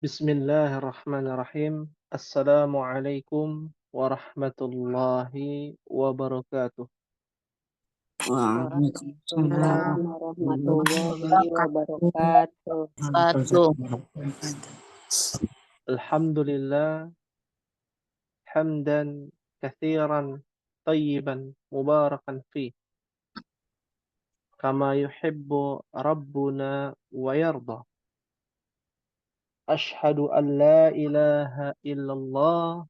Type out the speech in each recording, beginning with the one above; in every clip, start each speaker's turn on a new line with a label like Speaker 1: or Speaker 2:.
Speaker 1: Bismillahirrahmanirrahim. Assalamualaikum warahmatullahi wabarakatuh.
Speaker 2: Waalaikumsalam
Speaker 3: Waalaikumsalam warahmatullahi wabarakatuh.
Speaker 1: Alhamdulillah hamdan kathiran tayyiban mubarakan fi kama yuhibbu rabbuna wa yarda. Ashhadu an la ilaha illallah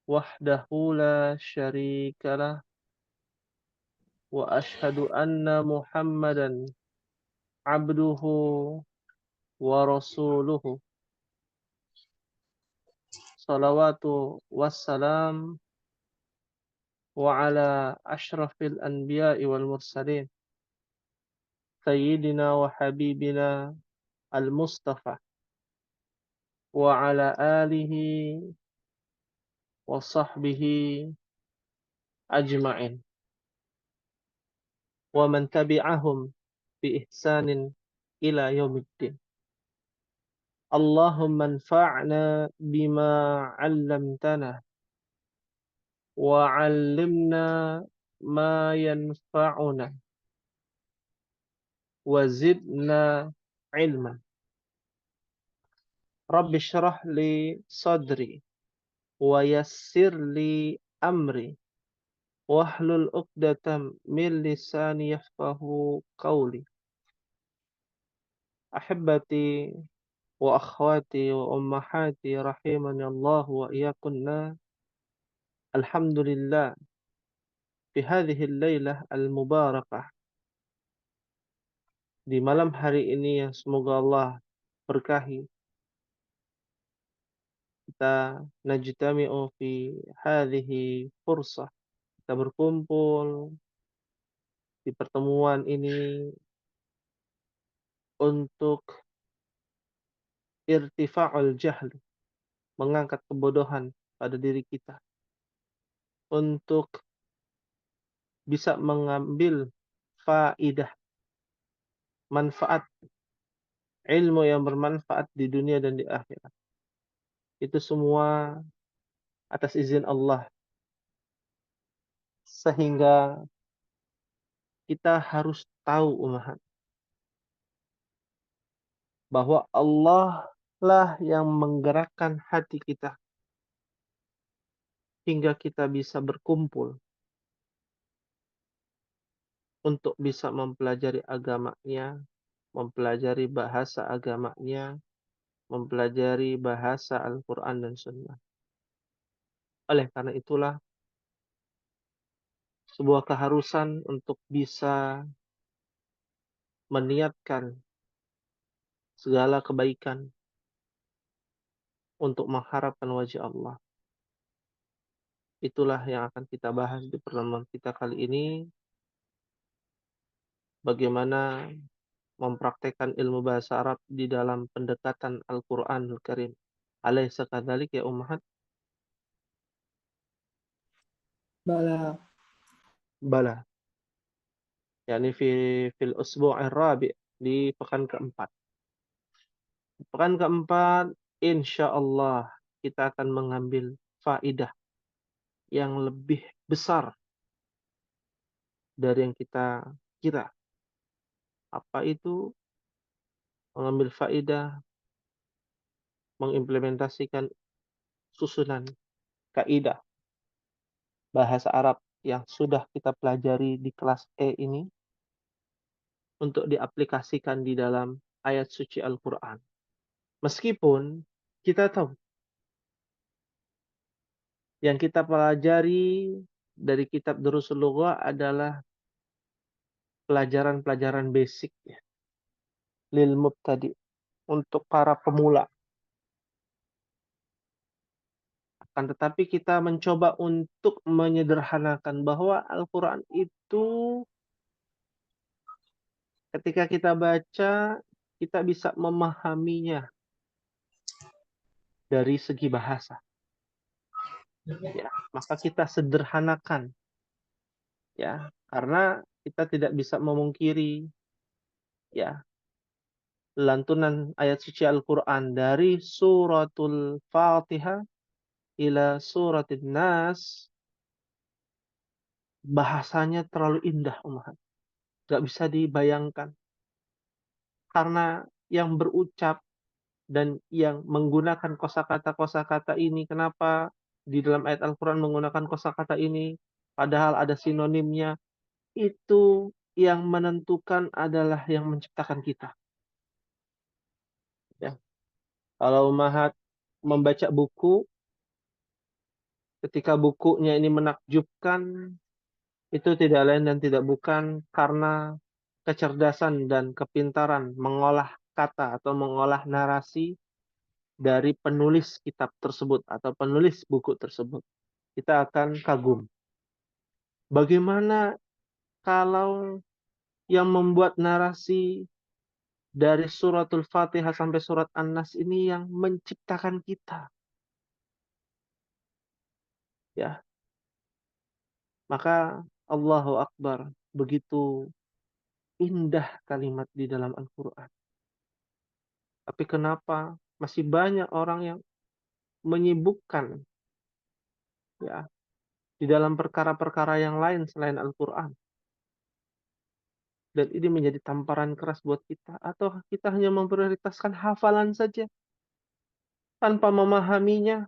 Speaker 1: wahdahu la syarika lah wa ashhadu anna Muhammadan abduhu wa rasuluhu. Salawatu wassalam wa ala ashrafil anbiya'i wal mursalin sayyidina wa habibina al-mustafa wa ala alihi wa sahbihi ajma'in wa man tabi'ahum bi ihsanin ila yaumiddin. Allahumma anfa'na bima 'allamtana wa 'allimna ma yanfa'una wa zidna ilman. Rabbi shrah li sadri wa yassir li amri wahlul 'uqdatam min lisani yafqahu qawli. Ahibbati wa akhwati wa ummahati rahimani Allah wa iyyakunna. Alhamdulillah fi hadhihi al-lailah al-mubarakah, di malam hari ini yang semoga Allah berkahi, kita najtami'u fi hadhihi fursah, kita berkumpul di pertemuan ini untuk irtifa'ul jahl, mengangkat kebodohan pada diri kita, untuk bisa mengambil faidah, manfaat, ilmu yang bermanfaat di dunia dan di akhirat. Itu semua atas izin Allah. Sehingga kita harus tahu umat, bahwa Allah lah yang menggerakkan hati kita hingga kita bisa berkumpul untuk bisa mempelajari agamanya, mempelajari bahasa agamanya, mempelajari bahasa Al-Quran dan Sunnah. Oleh karena itulah, sebuah keharusan untuk bisa meniatkan segala kebaikan untuk mengharapkan wajah Allah. Itulah yang akan kita bahas di pertemuan kita kali ini. Bagaimana mempraktekkan ilmu bahasa Arab di dalam pendekatan Al-Quranul Karim. Alaysa kadzalik ya ummahat?
Speaker 2: Bala.
Speaker 1: Bala. Yani fil usbu'ir rabi', di pekan keempat. Pekan keempat, insyaallah kita akan mengambil faidah yang lebih besar dari yang kita kira. Apa itu? Mengambil faidah, mengimplementasikan susunan kaidah bahasa Arab yang sudah kita pelajari di kelas E ini untuk diaplikasikan di dalam ayat suci Al-Quran. Meskipun kita tahu yang kita pelajari dari kitab Durusul Lughah adalah pelajaran-pelajaran basic ya, lil mubtadi, untuk para pemula. Akan tetapi kita mencoba untuk menyederhanakan bahwa Al-Quran itu ketika kita baca, kita bisa memahaminya dari segi bahasa. Ya, maka kita sederhanakan. Ya, karena kita tidak bisa memungkiri ya, lantunan ayat suci Al-Quran dari suratul Fatihah ila suratin Nas, bahasanya terlalu indah, Ummahat. Gak bisa dibayangkan. Karena yang berucap dan yang menggunakan kosakata-kosakata ini, kenapa di dalam ayat Al-Quran menggunakan kosakata ini, padahal ada sinonimnya, itu yang menentukan adalah yang menciptakan kita. Ya. Kalau Ummahat membaca buku, ketika bukunya ini menakjubkan, itu tidak lain dan tidak bukan karena kecerdasan dan kepintaran mengolah kata atau mengolah narasi dari penulis kitab tersebut atau penulis buku tersebut. Kita akan kagum. Bagaimana kalau yang membuat narasi dari suratul Fatihah sampai surat An-Nas ini yang menciptakan kita? Ya, maka Allahu Akbar, begitu indah kalimat di dalam Al-Quran. Tapi kenapa masih banyak orang yang menyibukkan ya di dalam perkara-perkara yang lain selain Al-Quran? Dan ini menjadi tamparan keras buat kita. Atau kita hanya memprioritaskan hafalan saja tanpa memahaminya.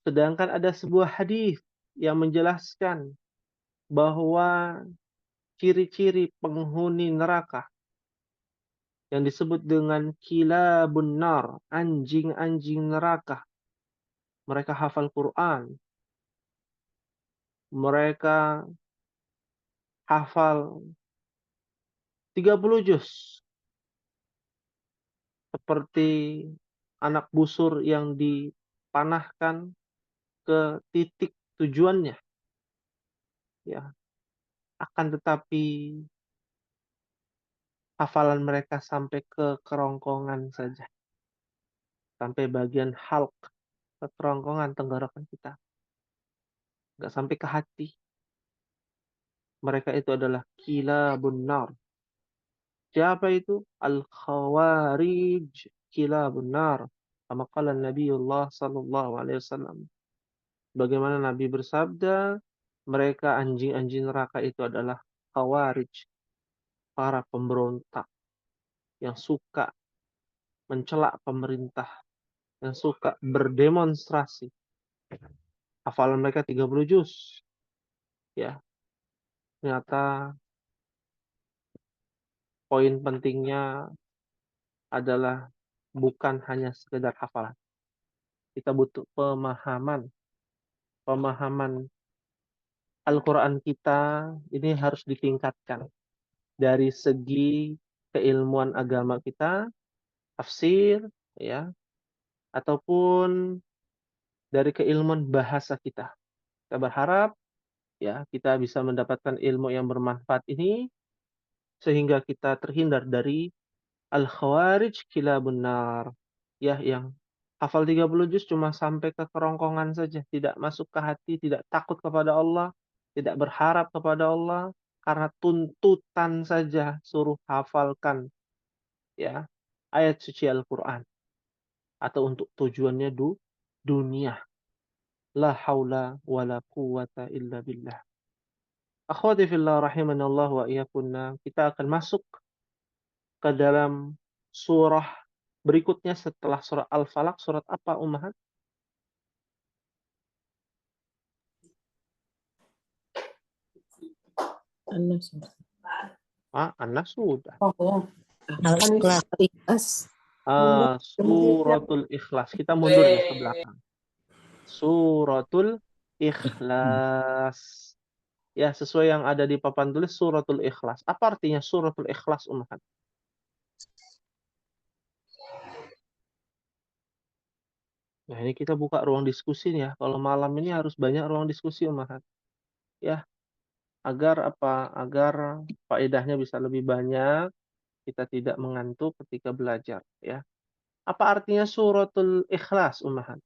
Speaker 1: Sedangkan ada sebuah hadis yang menjelaskan bahwa ciri-ciri penghuni neraka yang disebut dengan kilabun nar, anjing-anjing neraka. Mereka hafal Quran. Mereka hafal 30 juz. Seperti anak busur yang dipanahkan ke titik tujuannya. Ya, akan tetapi hafalan mereka sampai ke kerongkongan saja. Sampai bagian halq, ke kerongkongan tenggorokan kita. Nggak sampai ke hati. Mereka itu adalah kilabun nar. Siapa itu? Al-Khawarij kilabun nar. Kama qala Nabiullah sallallahu alaihi wasallam. Bagaimana Nabi bersabda, mereka anjing-anjing neraka itu adalah Khawarij, para pemberontak yang suka mencela pemerintah, yang suka berdemonstrasi. Hafalan mereka 30 juz. Ya, ternyata poin pentingnya adalah bukan hanya sekedar hafalan. Kita butuh pemahaman. Pemahaman Al-Quran kita ini harus ditingkatkan. Dari segi keilmuan agama kita, tafsir, ya, ataupun dari keilmuan bahasa kita. Kita berharap ya kita bisa mendapatkan ilmu yang bermanfaat ini sehingga kita terhindar dari al-khawarij kilabun nar. Ya, yang hafal 30 juz cuma sampai ke kerongkongan saja, tidak masuk ke hati, tidak takut kepada Allah, tidak berharap kepada Allah karena tuntutan saja suruh hafalkan ya ayat suci Al-Qur'an atau untuk tujuannya dunia. La haula wala quwata illa billah. Akhwati fillah rahimanallah wa iyyakunna, kita akan masuk ke dalam surah berikutnya setelah surah Al-Falaq. Surat apa, Ummahat?
Speaker 2: An-Nas.
Speaker 1: An-Nas sudah.
Speaker 2: Oh,
Speaker 4: Al-Ikhlas.
Speaker 1: Suratul Ikhlas. Kita mundur ya ke belakang. Suratul Ikhlas. Ya, sesuai yang ada di papan tulis Suratul Ikhlas. Apa artinya Suratul Ikhlas, Ummahat? Nah, ini kita buka ruang diskusi ya. Kalau malam ini harus banyak ruang diskusi, Ummahat. Ya, agar apa? Agar faedahnya bisa lebih banyak, kita tidak mengantuk ketika belajar, ya. Apa artinya Suratul Ikhlas, Ummahat?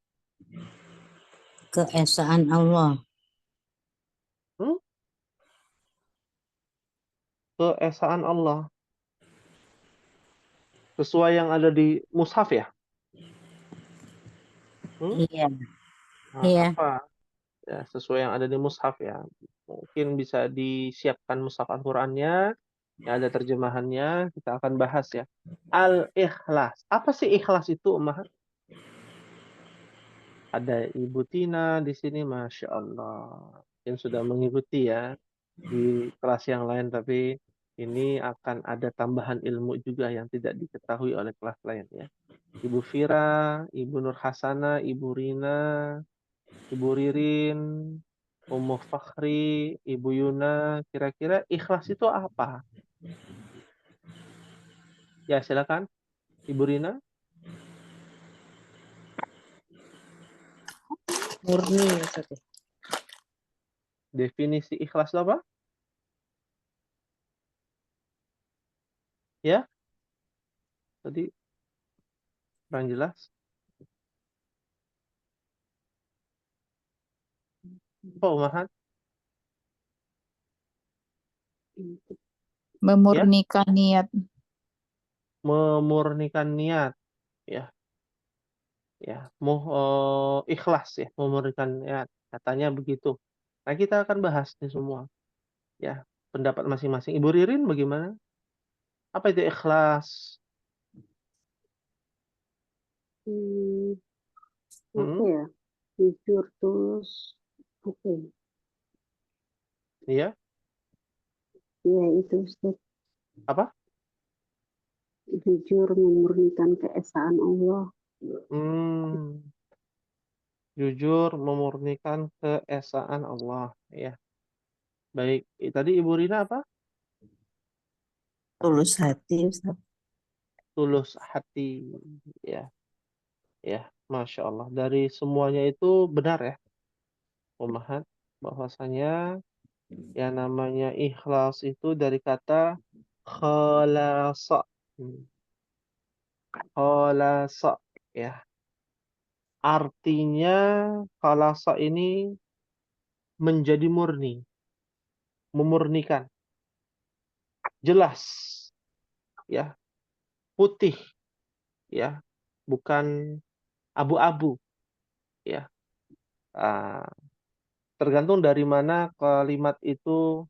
Speaker 4: Keesaan Allah.
Speaker 1: Keesaan Allah. Sesuai yang ada di mushaf ya?
Speaker 4: Iya.
Speaker 1: Nah,
Speaker 4: Iya.
Speaker 1: apa? Ya, sesuai yang ada di mushaf ya. Mungkin bisa disiapkan mushaf Al-Qur'annya, yang ada terjemahannya, kita akan bahas ya. Al-Ikhlas. Apa sih ikhlas itu, Umar? Ada Ibu Tina di sini, Masya Allah. Mungkin sudah mengikuti ya di kelas yang lain, tapi ini akan ada tambahan ilmu juga yang tidak diketahui oleh kelas lain ya. Ibu Fira, Ibu Nur Hasana, Ibu Rina, Ibu Ririn, Ummu Fakhri, Ibu Yuna, kira-kira ikhlas itu apa? Ya, silakan. Ibu Rina,
Speaker 4: Murni maksudnya.
Speaker 1: definisi ikhlas itu apa? Ya, tadi kurang jelas. Oh, Mahat.
Speaker 4: Memurnikan niat.
Speaker 1: Memurnikan niat. Ya, ya. Ikhlas ya, memurnikan niat. Katanya begitu. Nah, kita akan bahas ini semua. Ya, pendapat masing-masing. Ibu Ririn bagaimana? Apa itu ikhlas?
Speaker 3: Apa ya? Jujur, tulus. Oke.
Speaker 1: Iya,
Speaker 3: Ya, itu Ustaz.
Speaker 1: apa?
Speaker 3: Jujur memurnikan keesaan Allah.
Speaker 1: Jujur memurnikan keesaan Allah. Ya, baik. Tadi Ibu Rina apa?
Speaker 4: Tulus hati, Ustaz.
Speaker 1: Tulus hati. Ya, ya. Masya Allah. Dari semuanya itu benar ya, Umahat. Bahwasanya yang namanya ikhlas itu dari kata khalasa. Khalasa. Ya. Artinya khalasa ini menjadi murni, memurnikan, jelas, ya, putih, ya, bukan abu-abu, ya. Ah, tergantung dari mana kalimat itu,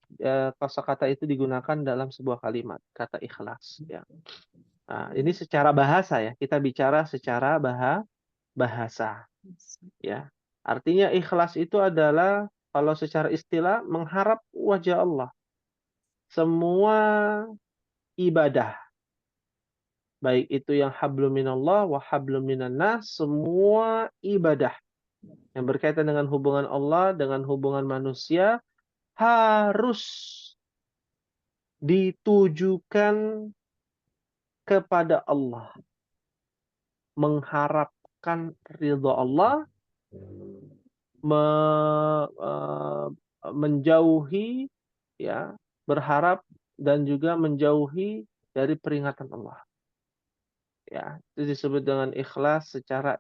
Speaker 1: kosakata itu digunakan dalam sebuah kalimat, kata ikhlas, ya. Nah, ini secara bahasa ya, kita bicara secara bahasa, ya. Artinya ikhlas itu adalah kalau secara istilah mengharap wajah Allah. Semua ibadah, baik itu yang hablum minallah wa hablum minan nas, semua ibadah yang berkaitan dengan hubungan Allah dengan hubungan manusia harus ditujukan kepada Allah, mengharapkan ridho Allah, menjauhi, ya, berharap dan juga menjauhi dari peringatan Allah. Ya, itu disebut dengan ikhlas secara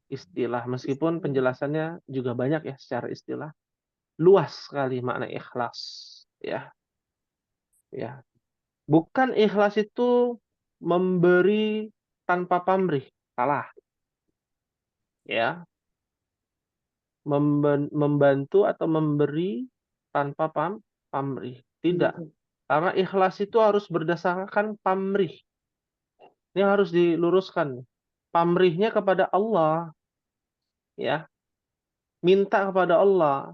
Speaker 1: istilah. Meskipun penjelasannya juga banyak ya secara istilah. Luas sekali makna ikhlas. Ya, ya. Bukan ikhlas itu memberi tanpa pamrih. Salah. Ya. Membantu atau memberi tanpa pamrih. Tidak. Karena ikhlas itu harus berdasarkan pamrih. Ini harus diluruskan. Pamrihnya kepada Allah. Ya. Minta kepada Allah.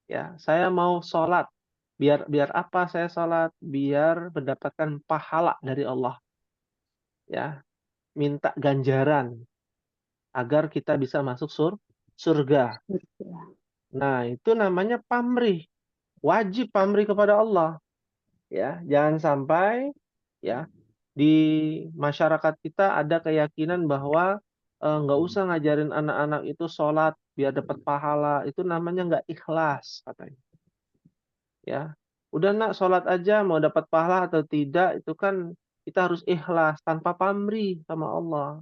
Speaker 1: Ya, saya mau sholat. Biar apa saya sholat? Biar mendapatkan pahala dari Allah. Ya, minta ganjaran agar kita bisa masuk surga. Nah, itu namanya pamrih. Wajib pamrih kepada Allah. Ya, jangan sampai ya di masyarakat kita ada keyakinan bahwa nggak usah ngajarin anak-anak itu sholat biar dapat pahala. Itu namanya nggak ikhlas katanya. Ya, udah nak sholat aja mau dapat pahala atau tidak itu kan kita harus ikhlas tanpa pamrih sama Allah.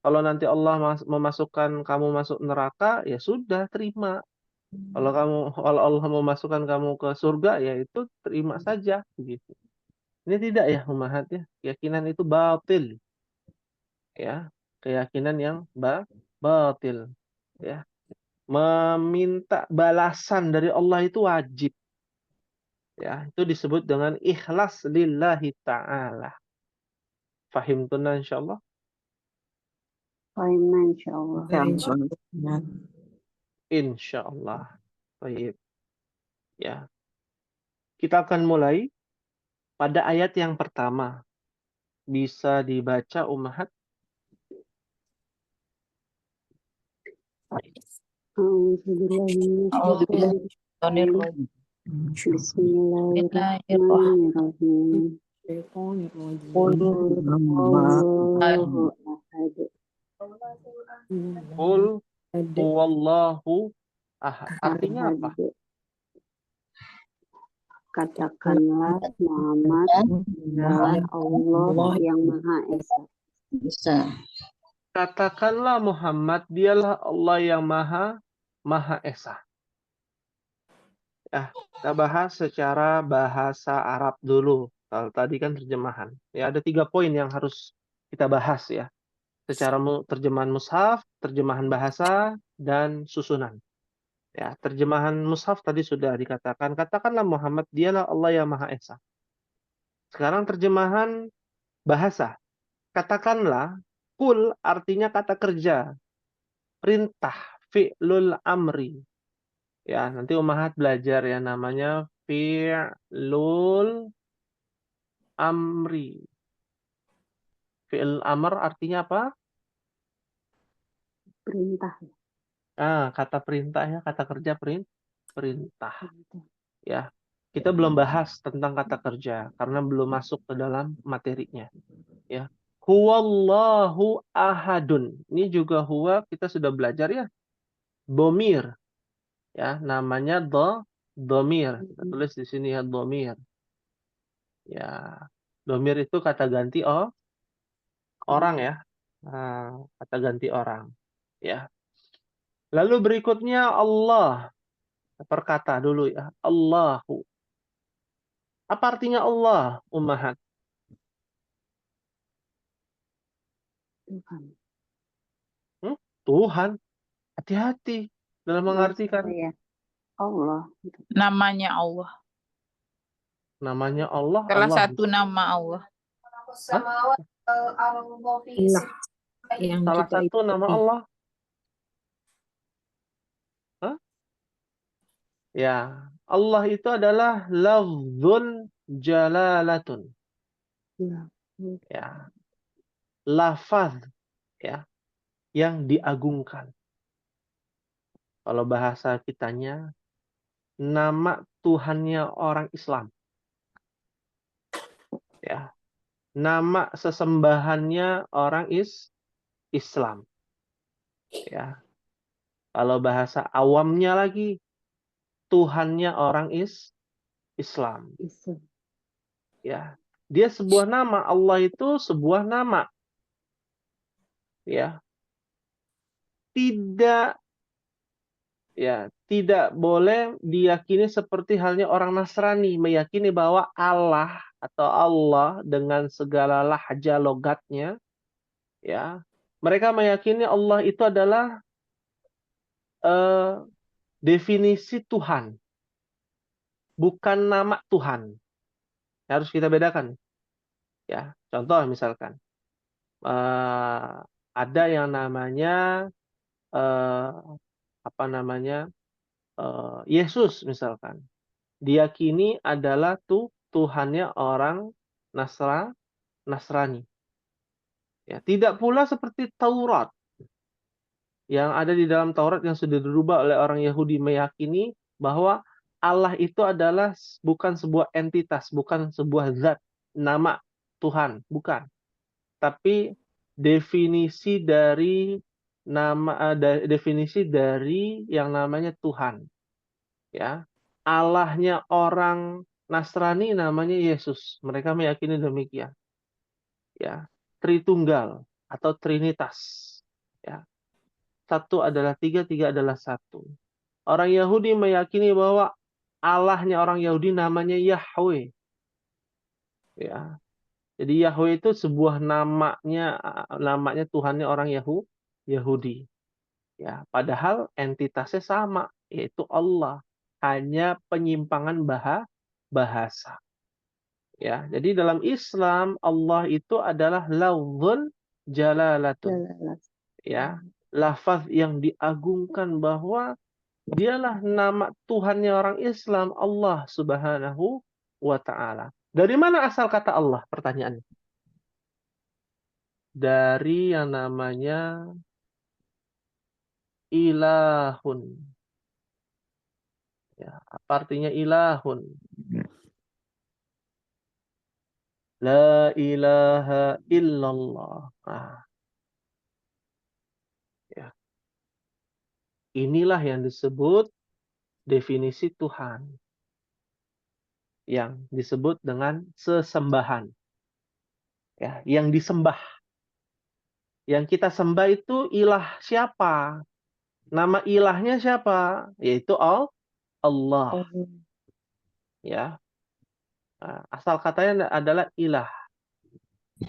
Speaker 1: Kalau nanti Allah memasukkan kamu masuk neraka ya sudah terima. Kalau Allah memasukkan kamu ke surga ya itu terima saja begitu. Ini tidak ya Umahat ya, keyakinan itu batil. ya, keyakinan yang batil, ya. Meminta balasan dari Allah itu wajib, ya. Itu disebut dengan ikhlas lillahi ta'ala. Fahimtuna insyaallah.
Speaker 3: Fahimna insyaallah.
Speaker 4: Insyaallah.
Speaker 1: Insyaallah. Baik. Ya. Kita akan mulai pada ayat yang pertama. Bisa dibaca Ummahat?
Speaker 3: A'udzubillahi Bismillahirrahmanirrahim. Qul huwallahu ahad.
Speaker 1: Qul huwallahu ahad. Artinya apa?
Speaker 3: Katakanlah Muhammad adalah Allah yang Maha Esa.
Speaker 4: Bisa.
Speaker 1: Katakanlah Muhammad dialah Allah yang Maha Esa. Ya, kita bahas secara bahasa Arab dulu. Kalau tadi kan terjemahan. Ya, ada 3 poin yang harus kita bahas ya. Secara terjemahan mushaf, terjemahan bahasa, dan susunan. Ya, terjemahan mushaf tadi sudah dikatakan. Katakanlah Muhammad dialah Allah yang Maha Esa. Sekarang terjemahan bahasa. Katakanlah, kul artinya kata kerja. Perintah, fi'lul amri. Ya, nanti Ummahat belajar ya namanya fi'lul amri. Fi'l amr artinya apa?
Speaker 3: Perintah.
Speaker 1: Kata perintah ya, kata kerja perintah. Ya. Kita belum bahas tentang kata kerja karena belum masuk ke dalam materinya. Ya. Huwallahu ahadun. Ini juga huwa kita sudah belajar ya. Domir. Ya, namanya domir. Kita tulis di sini ya domir. Ya. Domir itu kata ganti orang ya. Kata ganti orang. Ya. Lalu berikutnya Allah. Perkata dulu ya. Allahu. Apa artinya Allah, Ummahat?
Speaker 3: Tuhan.
Speaker 1: Tuhan. Hati-hati dalam mengartikan.
Speaker 3: Ya. Allah.
Speaker 4: Namanya Allah.
Speaker 1: Namanya Allah.
Speaker 4: Salah
Speaker 1: Allah.
Speaker 4: satu nama Allah.
Speaker 2: Yang
Speaker 1: Salah
Speaker 2: kita
Speaker 1: satu nama
Speaker 2: ikuti.
Speaker 1: Allah. Ya. Allah itu adalah lafzun jalalatun. Ya. Lafaz. Ya. Yang diagungkan. Kalau bahasa kitanya, nama Tuhannya orang Islam. Ya. Nama sesembahannya orang Islam. Ya. Kalau bahasa awamnya lagi, Tuhannya orang Islam. Ya. Dia sebuah nama. Allah itu sebuah nama. Ya. Tidak boleh diyakini seperti halnya orang Nasrani meyakini bahwa Allah atau Allah dengan segala lahja logatnya, ya, mereka meyakini Allah itu adalah definisi Tuhan, bukan nama Tuhan. Harus kita bedakan. Ya, contoh misalkan ada yang namanya Yesus misalkan. Diyakini adalah Tuhannya orang Nasrani. Ya, tidak pula seperti Taurat. Yang ada di dalam Taurat yang sudah dirubah oleh orang Yahudi meyakini bahwa Allah itu adalah bukan sebuah entitas, bukan sebuah zat, nama Tuhan, bukan. Tapi definisi dari yang namanya Tuhan. Ya. Allahnya orang Nasrani namanya Yesus. Mereka meyakini demikian. Ya, Tritunggal atau Trinitas. Ya. Satu adalah tiga, tiga adalah satu. Orang Yahudi meyakini bahwa Allahnya orang Yahudi namanya Yahweh. Ya. Jadi Yahweh itu sebuah namanya Tuhannya orang Yahudi. Ya, padahal entitasnya sama, yaitu Allah. Hanya penyimpangan bahasa. Ya, jadi dalam Islam Allah itu adalah lafzun jalalatun. Ya, lafaz yang diagungkan bahwa dialah nama Tuhannya orang Islam, Allah Subhanahu wa taala. Dari mana asal kata Allah? Pertanyaannya. Dari yang namanya ilahun. Ya, apa artinya ilahun? La ilaha illallah. Nah, ya. Inilah yang disebut definisi Tuhan. Yang disebut dengan sesembahan. Ya, yang disembah. Yang kita sembah itu ilah siapa? Nama ilahnya siapa? Yaitu Allah. Ya. Nah, asal katanya adalah ilah.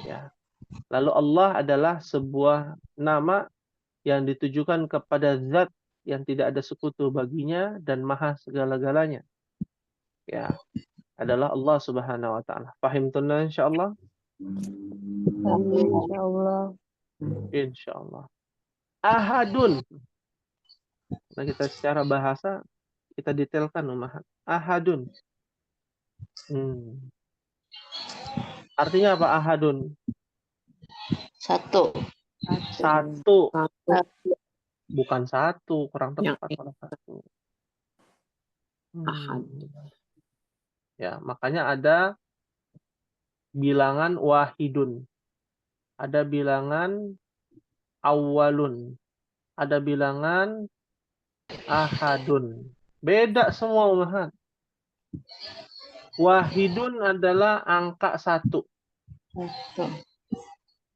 Speaker 1: Ya. Lalu Allah adalah sebuah nama yang ditujukan kepada zat yang tidak ada sekutu baginya dan maha segala-galanya. Ya, adalah Allah Subhanahu wa taala. Paham tunna insyaallah?
Speaker 3: Amin insyaallah.
Speaker 1: Insyaallah. Ahadun. Nah, kita secara bahasa kita detailkan Ummahat. Ahadun. Artinya apa ahadun?
Speaker 4: Satu.
Speaker 1: Satu. Bukan satu, kurang tepat kalau satu. Ya, makanya ada bilangan wahidun. Ada bilangan awalun. Ada bilangan ahadun. Beda semua Ummahat. Wahidun adalah angka 1.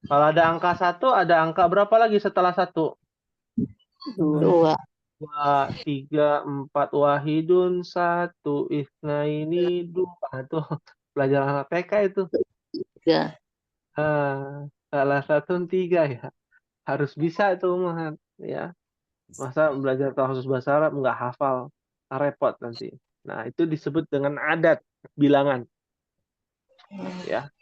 Speaker 1: Kalau ada angka 1, ada angka berapa lagi setelah 1?
Speaker 4: 2.
Speaker 1: 2, 3, 4. Wahidun 1, itsnaini 2. Tuh pelajaran anak TK itu.
Speaker 4: 3.
Speaker 1: Salah satu 3 ya. Harus bisa tuh Ummahat ya. Masa belajar khusus bahasa Arab nggak hafal, repot nanti. Nah, itu disebut dengan adat, bilangan. Ya.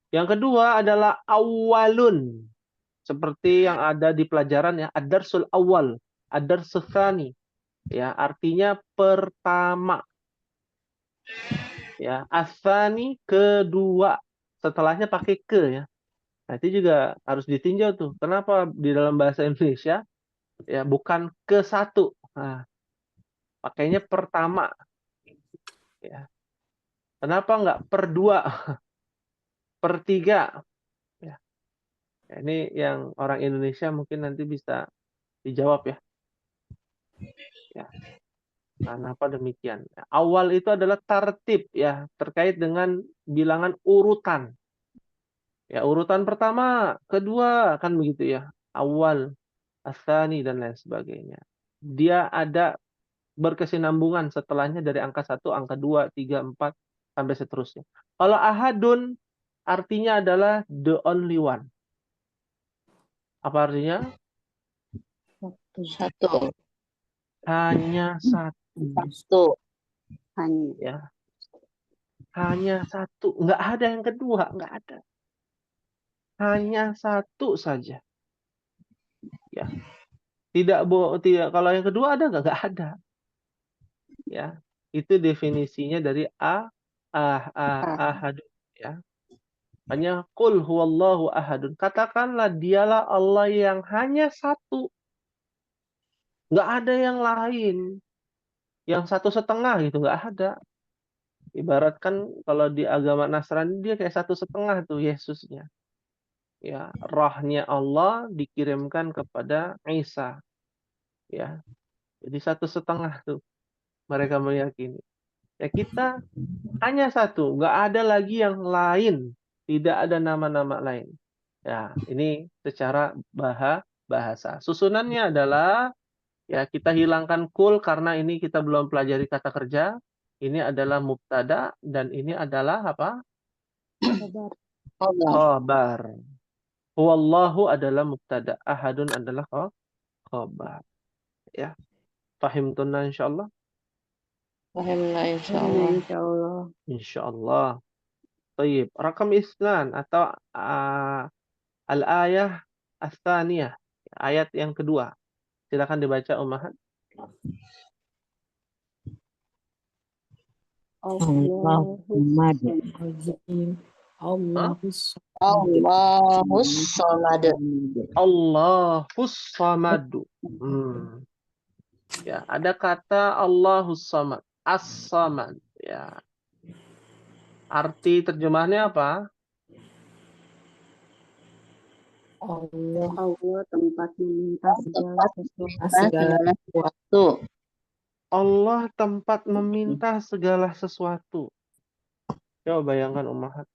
Speaker 1: Yang kedua adalah awalun. Seperti yang ada di pelajaran ya, ad-darsul awal, ad-darsul tsani. Ya, artinya pertama. Ya, as-tsani kedua. Setelahnya pakai ke ya. Nah, itu juga harus ditinjau tuh. Kenapa di dalam bahasa Indonesia ya bukan ke 1. Nah, pakainya pertama. Ya. Kenapa nggak per 2? Per 3? Ya. Ini yang orang Indonesia mungkin nanti bisa dijawab ya. Ya. Kenapa demikian? Awal itu adalah tartib ya, terkait dengan bilangan urutan. Ya, urutan pertama, kedua, kan begitu ya. Awal, asani dan lain sebagainya. Dia ada berkesinambungan setelahnya dari angka 1, angka 2, 3, 4 sampai seterusnya. Kalau ahadun artinya adalah the only one. Apa artinya?
Speaker 4: Satu.
Speaker 1: Hanya satu. Ya. Hanya satu. Nggak ada yang kedua. Nggak ada. Hanya satu saja. Ya. Tidak. Kalau yang kedua ada nggak? Nggak ada. Ya. Itu definisinya dari ahadun. Ya. Hanya qul huwallahu ahadun. Katakanlah dialah Allah yang hanya satu. Nggak ada yang lain. Yang 1,5 gitu. Nggak ada. Ibaratkan kalau di agama Nasrani dia kayak 1,5 tuh Yesusnya. Ya, rohnya Allah dikirimkan kepada Isa. Ya. Jadi 1,5 tuh mereka meyakini. Ya kita hanya satu, nggak ada lagi yang lain. Tidak ada nama-nama lain. Ya, ini secara bahasa. Susunannya adalah ya kita hilangkan kul karena ini kita belum pelajari kata kerja. Ini adalah mubtada dan ini adalah apa?
Speaker 4: Khabar.
Speaker 1: Khabar. Huwallahu adalah mubtada, ahadun adalah khabar. Ya, fahimtunna insyaallah.
Speaker 4: Fahimna insyaallah.
Speaker 3: Insyaallah.
Speaker 1: Insyaallah. Baik, rakam isnan atau al-ayah ats-tsaniyah, ayat yang kedua. Silakan dibaca Ummahat.
Speaker 2: Allahumad azim. Allahus
Speaker 4: Allahus samad.
Speaker 1: Allahus samad. Ya, ada kata Allahus samad, as-samad, ya. Arti terjemahannya apa?
Speaker 2: Allah
Speaker 3: Allah tempat meminta segala sesuatu.
Speaker 2: segala
Speaker 4: sesuatu.
Speaker 1: Allah tempat meminta segala sesuatu. Coba bayangkan Ummahat.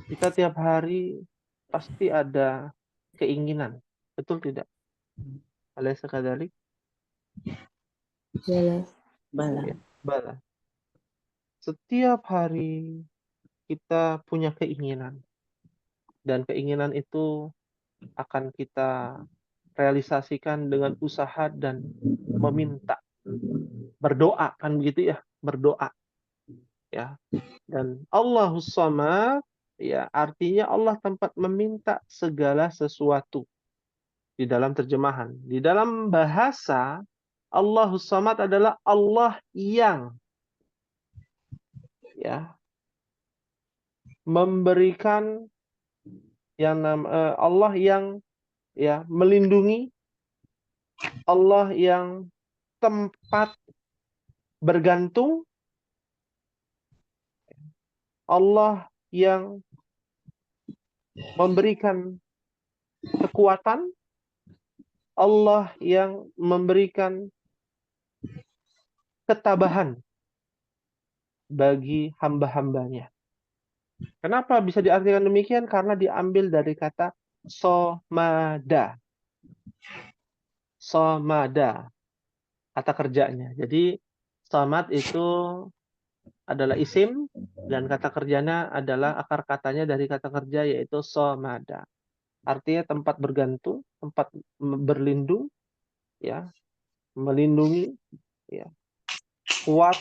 Speaker 1: Kita tiap hari pasti ada keinginan. Betul tidak? Alaysa kadzalik?
Speaker 2: bala.
Speaker 1: Ya, bala. Setiap hari kita punya keinginan. Dan keinginan itu akan kita realisasikan dengan usaha dan meminta. Berdoa kan begitu ya, berdoa. Ya. Dan Allahus samad ya artinya Allah tempat meminta segala sesuatu. Di dalam terjemahan, di dalam bahasa Allahus samad adalah Allah yang ya memberikan Allah yang ya melindungi, Allah yang tempat bergantung, Allah yang memberikan kekuatan, Allah yang memberikan ketabahan bagi hamba-hambanya. Kenapa bisa diartikan demikian? Karena diambil dari kata somada. Somada, kata kerjanya. Jadi somad itu adalah isim dan kata kerjanya adalah akar katanya dari kata kerja yaitu somada. Artinya tempat bergantung, tempat berlindung, ya, melindungi, ya, kuat,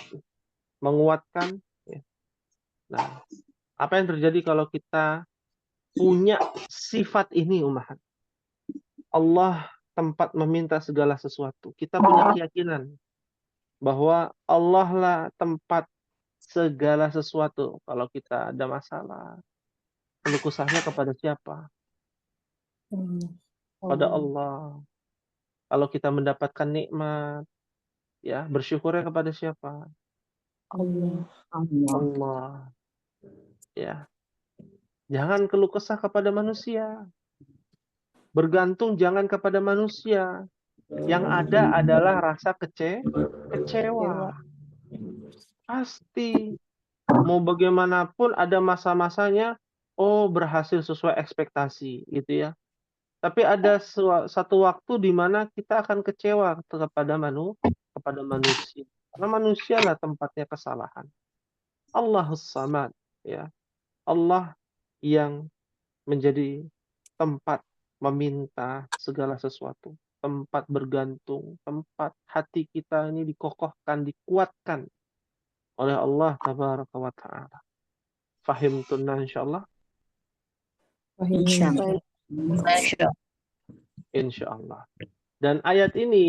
Speaker 1: menguatkan. Ya. Nah, apa yang terjadi kalau kita punya sifat ini, Ummahat? Allah tempat meminta segala sesuatu. Kita punya keyakinan bahwa Allah lah tempat segala sesuatu. Kalau kita ada masalah, keluh kesahnya kepada siapa? Pada Allah. Kalau kita mendapatkan nikmat, ya bersyukurnya kepada siapa? Allah. Ya. Jangan keluh kesah kepada manusia. Bergantung jangan kepada manusia. Yang ada adalah rasa kecewa. Pasti. Mau bagaimanapun ada masa-masanya, oh berhasil sesuai ekspektasi, gitu ya. Tapi ada satu waktu di mana kita akan kecewa kepada manusia. Karena manusia lah tempatnya kesalahan. Allahus samad, ya. Allah yang menjadi tempat meminta segala sesuatu, tempat bergantung, tempat hati kita ini dikokohkan, dikuatkan oleh Allah tabaraka wa ta'ala. Fahimtunna insyaallah? Insyaallah. Dan ayat ini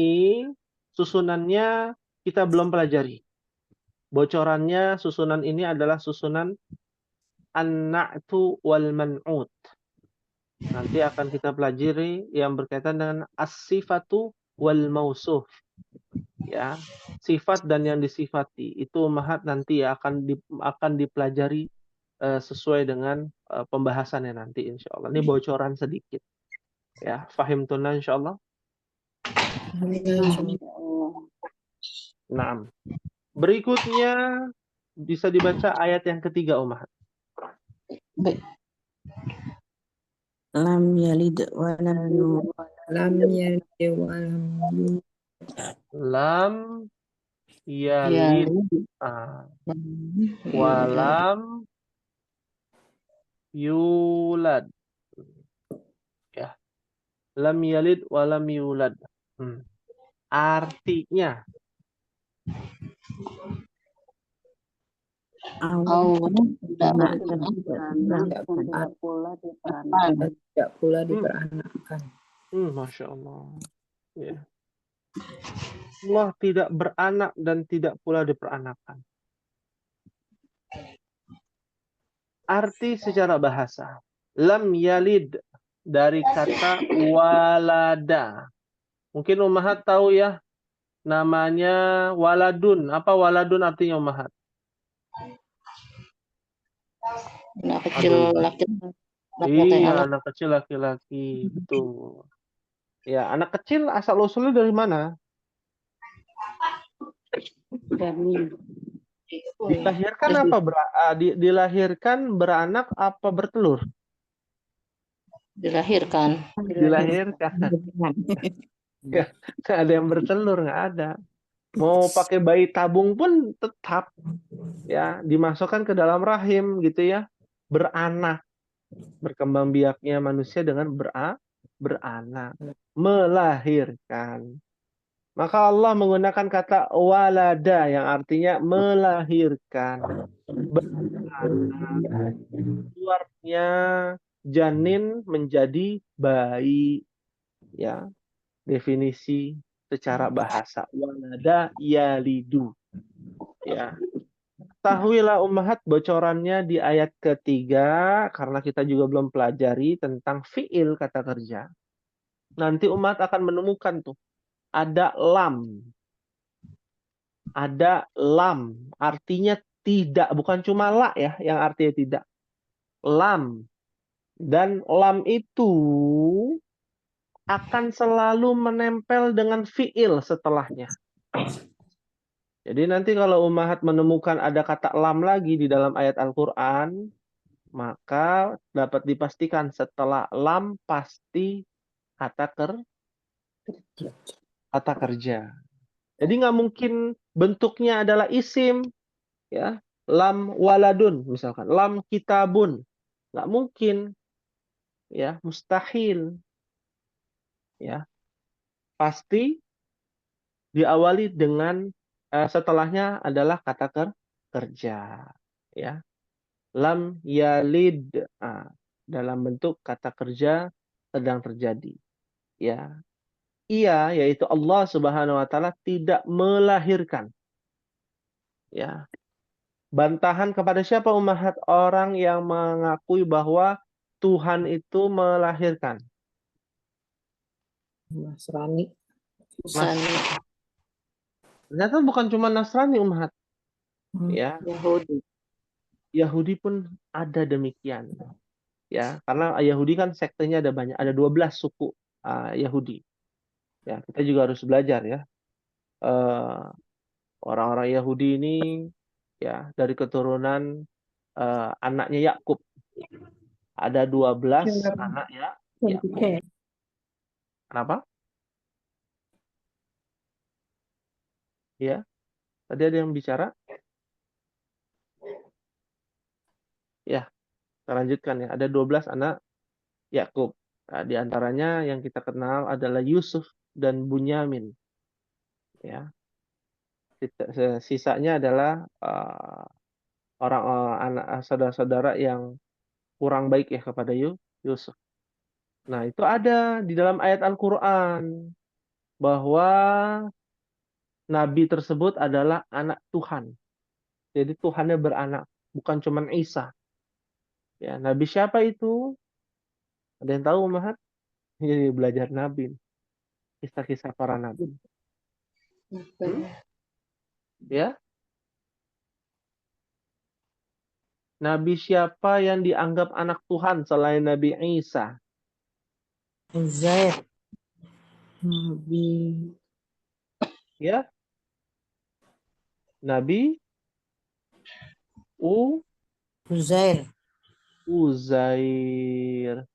Speaker 1: susunannya kita belum pelajari. Bocorannya susunan ini adalah susunan an-na'tu wal man'ut. Nanti akan kita pelajari yang berkaitan dengan as-sifatu wal mausuf. Ya, sifat dan yang disifati. Itu Ummahat nanti ya akan dipelajari sesuai dengan pembahasannya nanti insyaallah. Ini bocoran sedikit. Ya, fahimtunna insyaallah. Nah, berikutnya bisa dibaca ayat yang ketiga Ummahat.
Speaker 2: Lam yalid wa lam yulad. Lam yalid wa lam yulad.
Speaker 1: Lam yalid walam yulad. Ya. Lam yalid wa lam yulad. Artinya
Speaker 4: Allah tidak
Speaker 3: Tidak
Speaker 4: beranak
Speaker 3: beranak dan tidak pula diperanak.
Speaker 2: dan tidak pula diperanakkan.
Speaker 1: Masya Allah. Ya. Allah tidak beranak dan tidak pula diperanakan. Arti secara bahasa. Lam yalid dari kata walada. Mungkin Ummahat tahu ya namanya waladun. Apa waladun artinya Ummahat?
Speaker 4: anak kecil
Speaker 1: Aduh.
Speaker 4: laki-laki.
Speaker 1: Iya, anak kecil laki-laki. Betul. Ya, anak kecil asal usulnya dari mana?
Speaker 3: Janin.
Speaker 1: Dilahirkan apa? Dilahirkan beranak apa bertelur?
Speaker 4: Dilahirkan.
Speaker 1: Dilahirkan. Nggak ada yang bertelur, nggak ada. Mau pakai bayi tabung pun tetap ya dimasukkan ke dalam rahim gitu ya. Beranak. Berkembang biaknya manusia dengan beranak. Melahirkan. Maka Allah menggunakan kata walada yang artinya melahirkan. Beranak. Keluarnya janin menjadi bayi. Ya, definisi secara bahasa. Walada yalidu. Ya. Ketahuilah Ummahat bocorannya di ayat ketiga, karena kita juga belum pelajari tentang fiil kata kerja. Nanti Ummahat akan menemukan tuh, ada lam. Ada lam, artinya tidak, bukan cuma la ya, yang artinya tidak. Lam. Dan lam itu akan selalu menempel dengan fiil setelahnya. Jadi nanti kalau Ummahat menemukan ada kata lam lagi di dalam ayat Al-Quran, maka dapat dipastikan setelah lam pasti kata kerja. Jadi nggak mungkin bentuknya adalah isim, ya, lam waladun misalkan, lam kitabun, nggak mungkin, ya, mustahil, ya, pasti diawali dengan setelahnya adalah kata kerja, ya. Lam yalid dalam bentuk kata kerja sedang terjadi, ya. Ia yaitu Allah Subhanahu wa taala tidak melahirkan, ya. Bantahan kepada siapa Ummahat? Orang yang mengakui bahwa Tuhan itu melahirkan.
Speaker 2: Nasrani.
Speaker 1: Ternyata bukan cuma Nasrani Ummahat, ya. Yahudi pun ada demikian, ya, karena Yahudi kan sektenya ada banyak, ada 12 suku Yahudi, ya. Kita juga harus belajar ya, orang-orang Yahudi ini ya dari keturunan anaknya Yakub, ada 12 anak ya Yakub. Kenapa? Ya, tadi ada yang bicara. Ya, kita lanjutkan ya. Ada 12 anak Yakub. Nah, di antaranya yang kita kenal adalah Yusuf dan Bunyamin. Ya. Sisanya adalah orang anak saudara-saudara yang kurang baik ya kepada Yusuf. Nah, itu ada di dalam ayat Al-Qur'an bahwa nabi tersebut adalah anak Tuhan. Jadi Tuhannya beranak, bukan cuma Isa. Ya, nabi siapa itu? Ada yang tahu, Ummahat? Jadi belajar nabi. Kisah-kisah para nabi. Ya. Nabi siapa yang dianggap anak Tuhan selain Nabi Isa?
Speaker 2: Uzair. Nabi.
Speaker 1: Ya. Nabi
Speaker 2: Uzair.
Speaker 1: Uzair.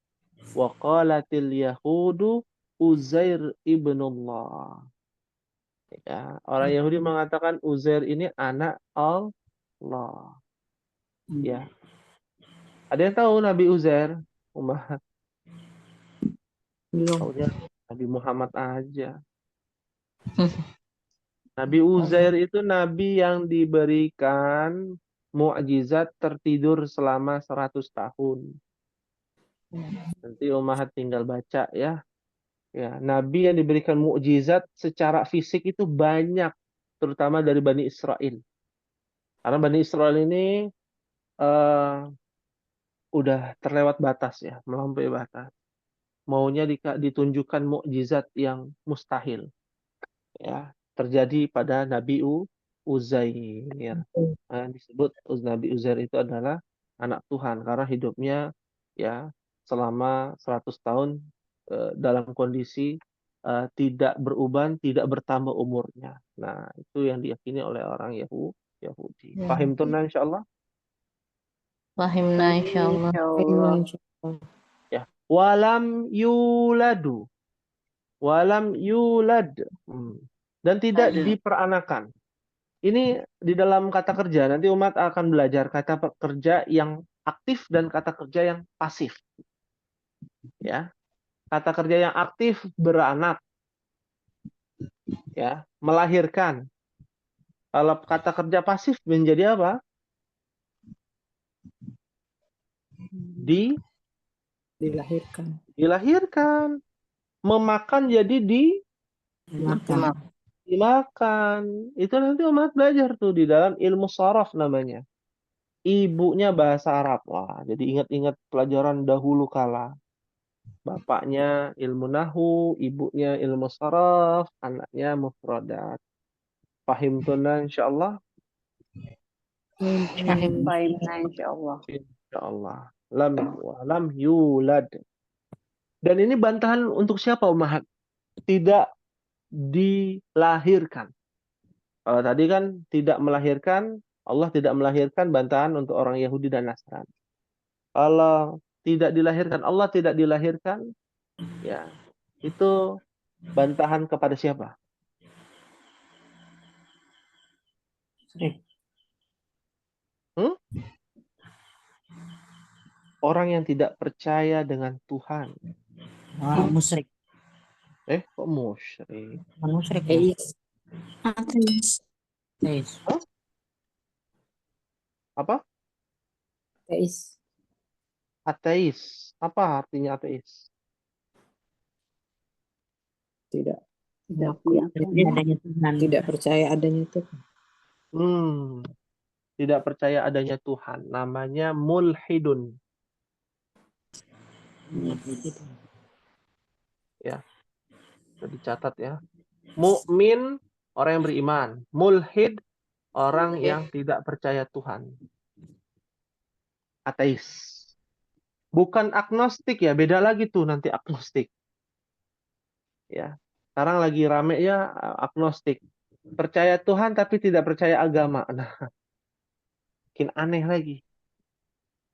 Speaker 1: Wa qalatil yahudu Uzair ibnullah. Ya, orang Yahudi mengatakan Uzair ini anak Allah. Ya. Ada yang tahu Nabi Uzair? Umar
Speaker 2: Belum.
Speaker 1: taunya Nabi Muhammad aja. Nabi Uzair itu nabi yang diberikan mukjizat tertidur selama 100 tahun. Nanti Ummahat tinggal baca ya. Ya, nabi yang diberikan mukjizat secara fisik itu banyak, terutama dari Bani Israel. Karena Bani Israel ini eh, udah terlewat batas ya, melampaui batas. Maunya ditunjukkan mukjizat yang mustahil. Ya, terjadi pada Uzair. Disebut Nabi Uzair itu adalah anak Tuhan karena hidupnya ya selama 100 tahun dalam kondisi tidak beruban, tidak bertambah umurnya. Nah, itu yang diyakini oleh orang Yahudi.
Speaker 4: Ya.
Speaker 1: Paham tuh insyaallah?
Speaker 4: Fahimna insyaallah.
Speaker 2: Insyaallah.
Speaker 1: Ya. Walam yuladu. Walam yulad. Dan tidak diperanakan. Ini di dalam kata kerja. Nanti umat akan belajar kata kerja yang aktif dan kata kerja yang pasif. Ya. Kata kerja yang aktif beranak. Ya, melahirkan. Kalau kata kerja pasif menjadi apa? Dilahirkan. Memakan jadi
Speaker 2: Makan.
Speaker 1: dimakan. Itu nanti umat belajar tuh di dalam ilmu sharaf namanya. Ibunya bahasa Arab. Wah, jadi ingat-ingat pelajaran dahulu kala. Bapaknya ilmu nahu, ibunya ilmu sharaf, anaknya mufradat. Fahim tunan insyaallah.
Speaker 3: Fahimna insyaallah.
Speaker 1: Insyaallah. Lam yulad. Dan ini bantahan untuk siapa umat? Tidak dilahirkan. Kalau tadi kan tidak melahirkan, Allah tidak melahirkan, bantahan untuk orang Yahudi dan Nasrani. Kalau tidak dilahirkan, Allah tidak dilahirkan, ya itu bantahan kepada siapa? Orang yang tidak percaya dengan Tuhan.
Speaker 5: Musyrik.
Speaker 1: Kok musyrik?
Speaker 5: Musyrik.
Speaker 4: Ateis.
Speaker 1: Apa?
Speaker 2: Ateis.
Speaker 1: Ateis. Apa artinya ateis?
Speaker 2: Tidak
Speaker 5: Adanya Tuhan.
Speaker 2: tidak percaya adanya Tuhan.
Speaker 1: Tidak percaya adanya Tuhan. Namanya mulhidun. Ya. Sudah dicatat ya. Mukmin orang yang beriman. Mulhid orang yang tidak percaya Tuhan. Ateis. Bukan agnostik ya, beda lagi tuh nanti agnostik. Ya. Sekarang lagi rame ya agnostik. Percaya Tuhan tapi tidak percaya agama. Nah, makin aneh lagi.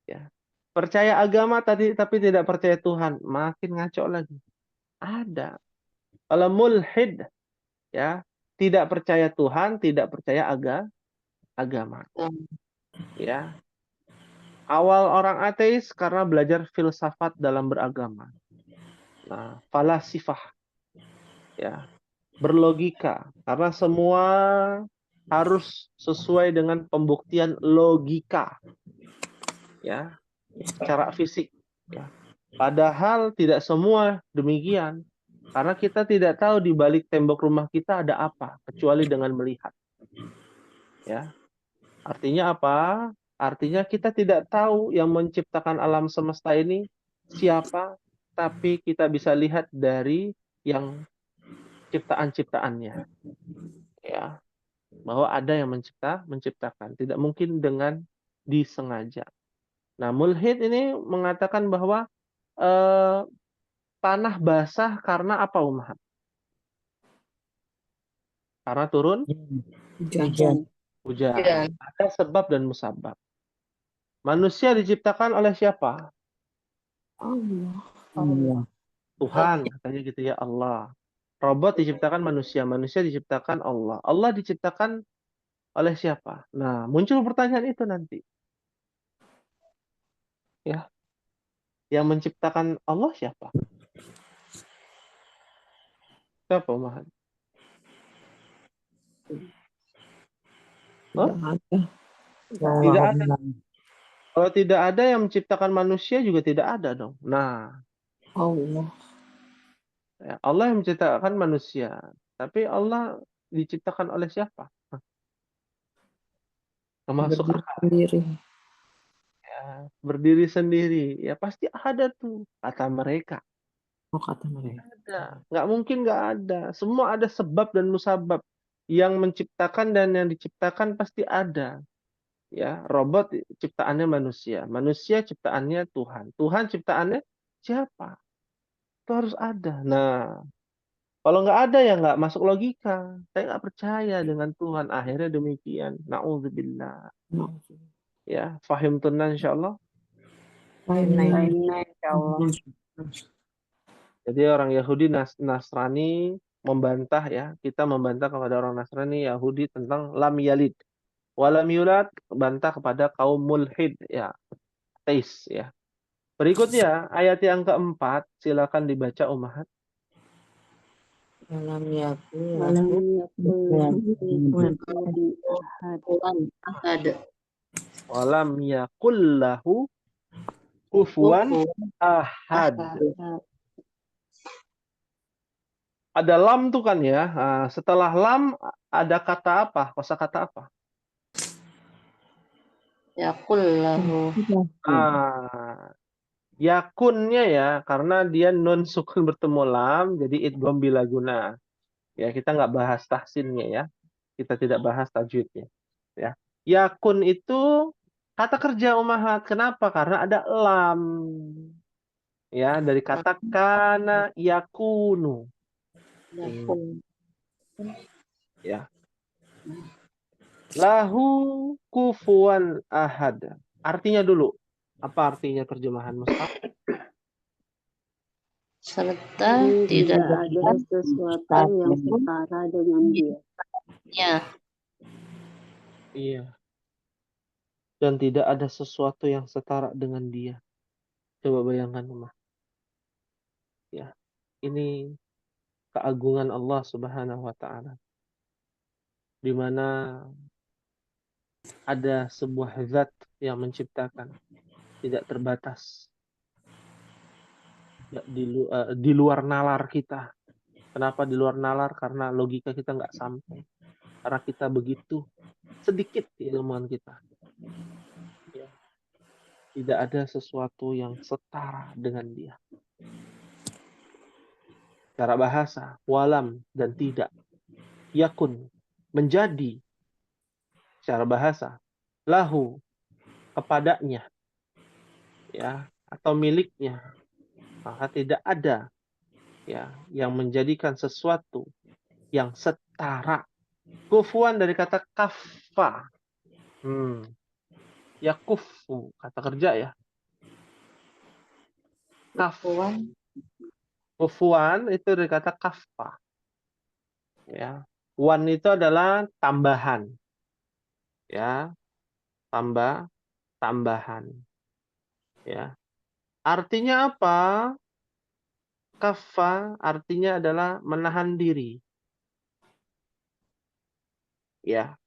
Speaker 1: Ya. Percaya agama tadi tapi tidak percaya Tuhan, makin ngaco lagi. Ada. Kalau mulhid ya, tidak percaya Tuhan, tidak percaya agama. Ya. Awal orang ateis karena belajar filsafat dalam beragama. Nah, falasifah. Ya. Berlogika karena semua harus sesuai dengan pembuktian logika. Ya. Secara fisik. Ya. Padahal tidak semua demikian. Karena kita tidak tahu di balik tembok rumah kita ada apa, kecuali dengan melihat. Ya. Artinya apa? Artinya kita tidak tahu yang menciptakan alam semesta ini siapa, tapi kita bisa lihat dari yang ciptaan-ciptaannya. Ya. Bahwa ada yang menciptakan. Tidak mungkin dengan disengaja. Nah, mulhid ini mengatakan bahwa tanah basah karena apa, Umar? Karena turun
Speaker 2: Hujan.
Speaker 1: hujan. Ada sebab dan musabab. Manusia diciptakan oleh siapa?
Speaker 2: Allah.
Speaker 1: Tuhan, katanya gitu ya, Allah. Robot diciptakan manusia, manusia diciptakan Allah. Allah diciptakan oleh siapa? Nah, muncul pertanyaan itu nanti. Ya, yang menciptakan Allah siapa? Siapa, Mahat?
Speaker 2: Tidak ada.
Speaker 1: Tidak ada. Kalau tidak ada yang menciptakan manusia juga tidak ada dong. Nah,
Speaker 2: Allah.
Speaker 1: ya, Allah yang menciptakan manusia. Tapi Allah diciptakan oleh siapa? Termasuk
Speaker 2: Berdiri
Speaker 1: akal.
Speaker 2: sendiri.
Speaker 1: Ya, berdiri sendiri. Ya pasti ada tuh, kata mereka.
Speaker 2: Oh, kata mereka.
Speaker 1: Ada. Nggak mungkin nggak ada. Semua ada sebab dan musabab. Yang menciptakan dan yang diciptakan pasti ada. Ya, robot ciptaannya manusia. Manusia ciptaannya Tuhan. Tuhan ciptaannya siapa? Itu harus ada. Nah, kalau nggak ada ya nggak masuk logika. Saya nggak percaya dengan Tuhan. Akhirnya demikian. Na'udzubillah. Ya, fahim tunan insyaallah.
Speaker 3: Fahimna insyaallah.
Speaker 1: Jadi orang Yahudi Nasrani membantah ya. Kita membantah kepada orang Nasrani Yahudi tentang lam yalid. Walam yulad, bantah kepada kaum mulhid ya. Ateis ya. Berikutnya ayat yang keempat, silakan dibaca Ummahat.
Speaker 2: Dalam yakun
Speaker 3: Walam
Speaker 5: Tuhan.
Speaker 3: yakun ahad.
Speaker 1: Walam yakul lahu kufuwan ahad. Ada lam tuh kan ya. Nah, setelah lam ada kata apa? Kosakata apa?
Speaker 3: Yaqul lahu.
Speaker 1: Ah, yakunnya ya, karena dia nun sukun bertemu lam, jadi idgham bila guna. Ya, kita nggak bahas tahsinnya ya. Kita tidak bahas tajwidnya. Ya. Yakun itu kata kerja Ummahat. Kenapa? Karena ada lam. Ya, dari kata kana yakunu.
Speaker 3: Yakun.
Speaker 1: Ya. Lahu kufuwan ahad. Artinya dulu. Apa artinya terjemahan Mushaf?
Speaker 3: Serta tidak ada sesuatu yang setara dengan dia. Ya.
Speaker 1: Iya. Dan tidak ada sesuatu yang setara dengan dia. Coba bayangkan, Umar. Ya. Ini keagungan Allah Subhanahu wa taala. Di mana ada sebuah zat yang menciptakan, tidak terbatas. Ya, di luar nalar kita. Kenapa di luar nalar? Karena logika kita nggak sampai. Karena kita begitu sedikit ilmuwan kita. Ya. Tidak ada sesuatu yang setara dengan dia. Cara bahasa, walam dan tidak. Yakun, menjadi. Cara bahasa, lahu, kepadanya. Ya, atau miliknya. Maka tidak ada ya yang menjadikan sesuatu yang setara. Kufuan dari kata kaffa. Ya kufu, kata kerja ya. Kaffuan. Kufuan itu dari kata kaffa. Ya. Wan itu adalah tambahan. Ya. Tambahan. Ya. Artinya apa? Kaffa artinya adalah menahan diri. Ya.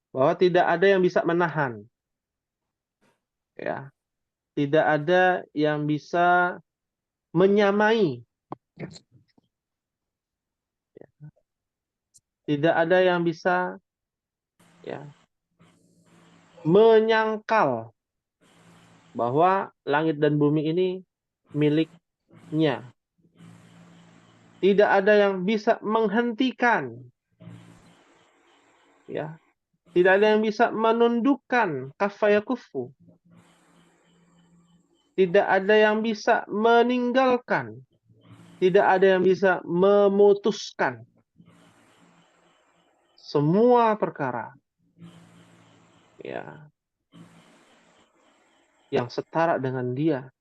Speaker 1: Bahwa tidak ada yang bisa menahan. Ya. Tidak ada yang bisa menyamai. Ya. Tidak ada yang bisa ya menyangkal bahwa langit dan bumi ini miliknya. Tidak ada yang bisa menghentikan. Ya. Tidak ada yang bisa menundukkan kafayakufu. Tidak ada yang bisa meninggalkan. Tidak ada yang bisa memutuskan. Semua perkara ya yang setara dengan dia.